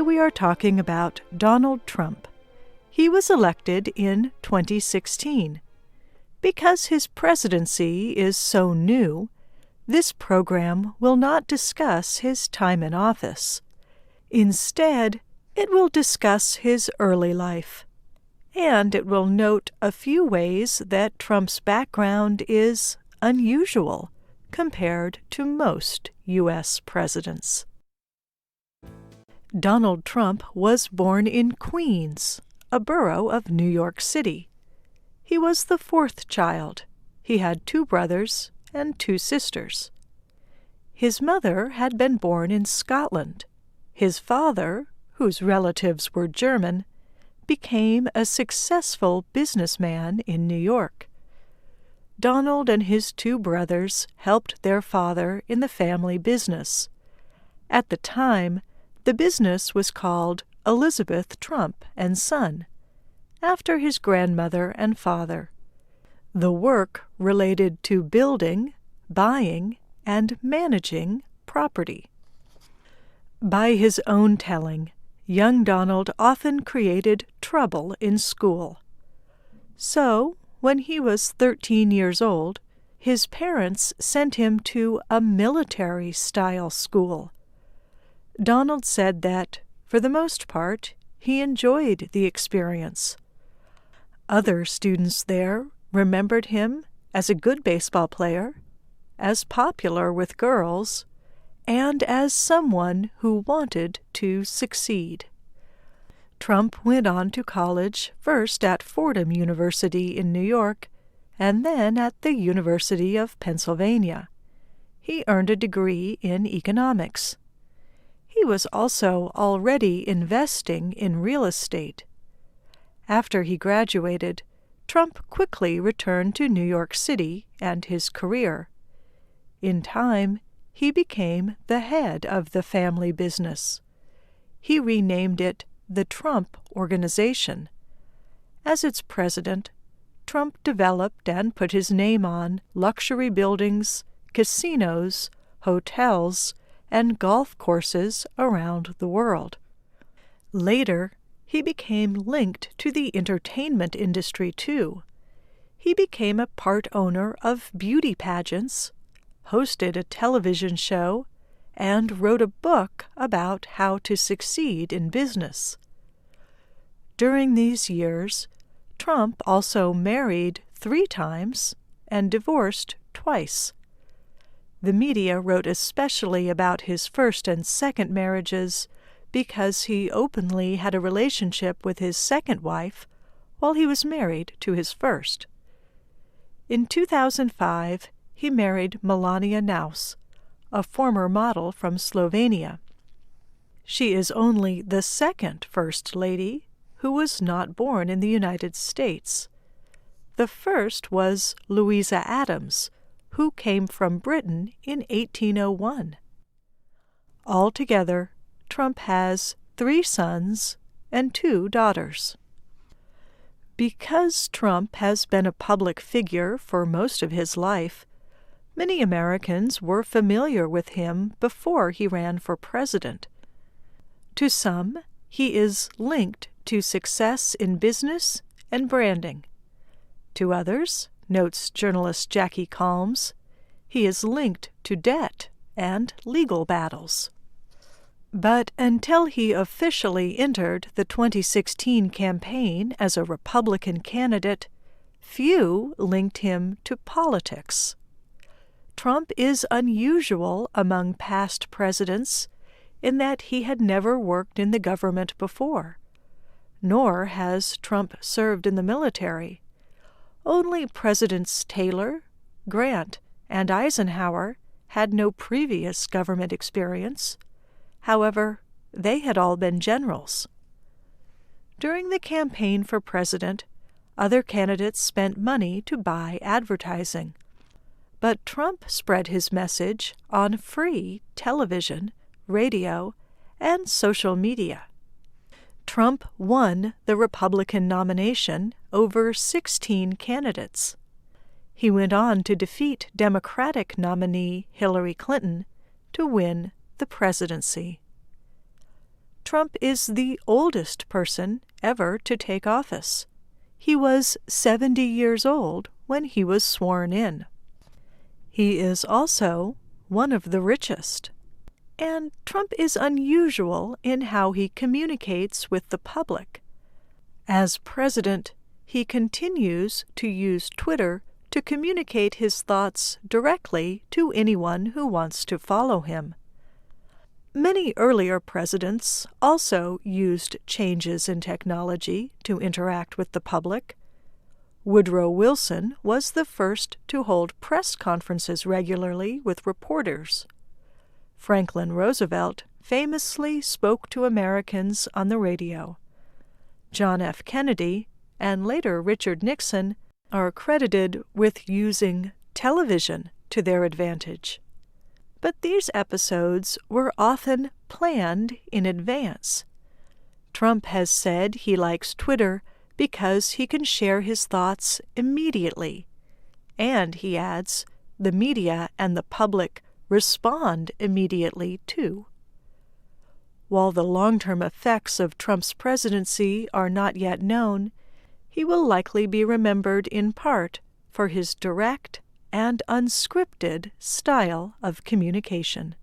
we are talking about Donald Trump. He was elected in 2016. Because his presidency is so new, this program will not discuss his time in office. Instead, it will discuss his early life, and it will note a few ways that Trump's background is unusual compared to most U.S. presidents. Donald Trump was born in Queens, a borough of New York City. He was the fourth child. He had 2 brothers and 2 sisters. His mother had been born in Scotland. His father, whose relatives were German, became a successful businessman in New York. Donald and his 2 brothers helped their father in the family business. At the time, the business was called Elizabeth Trump and Son, after his grandmother and father. The work related to building, buying, and managing property. By his own telling, young Donald often created trouble in school. So, when he was 13 years old, his parents sent him to a military-style school. Donald said that, for the most part, he enjoyed the experience. Other students there remembered him as a good baseball player, as popular with girls, and as someone who wanted to succeed. Trump went on to college, first at Fordham University in New York, and then at the University of Pennsylvania. He earned a degree in economics. He was also already investing in real estate. After he graduated, Trump quickly returned to New York City and his career. In time, he became the head of the family business. He renamed it the Trump Organization. As its president, Trump developed and put his name on luxury buildings, casinos, hotels, and golf courses around the world. Later, he became linked to the entertainment industry too. He became a part owner of beauty pageants, hosted a television show, and wrote a book about how to succeed in business. During these years, Trump also married 3 times and divorced twice. The media wrote especially about his first and second marriages because he openly had a relationship with his second wife while he was married to his first. In 2005, he married Melania Knauss, a former model from Slovenia. She is only the second First Lady who was not born in the United States. The first was Louisa Adams, who came from Britain in 1801. Altogether, Trump has 3 sons and 2 daughters. Because Trump has been a public figure for most of his life, many Americans were familiar with him before he ran for president. To some, he is linked to success in business and branding. To others, notes journalist Jackie Calmes, he is linked to debt and legal battles. But until he officially entered the 2016 campaign as a Republican candidate, few linked him to politics. Trump is unusual among past presidents in that he had never worked in the government before, nor has Trump served in the military. Only Presidents Taylor, Grant, and Eisenhower had no previous government experience. However, they had all been generals. During the campaign for president, other candidates spent money to buy advertising. But Trump spread his message on free television, radio, and social media. Trump won the Republican nomination over 16 candidates. He went on to defeat Democratic nominee Hillary Clinton to win the presidency. Trump is the oldest person ever to take office. He was 70 years old when he was sworn in. He is also one of the richest. And Trump is unusual in how he communicates with the public. As president, he continues to use Twitter to communicate his thoughts directly to anyone who wants to follow him. Many earlier presidents also used changes in technology to interact with the public. Woodrow Wilson was the first to hold press conferences regularly with reporters. Franklin Roosevelt famously spoke to Americans on the radio. John F. Kennedy and later Richard Nixon are credited with using television to their advantage. But these episodes were often planned in advance. Trump has said he likes Twitter because he can share his thoughts immediately. And, he adds, the media and the public respond immediately, too. While the long-term effects of Trump's presidency are not yet known, he will likely be remembered in part for his direct and unscripted style of communication.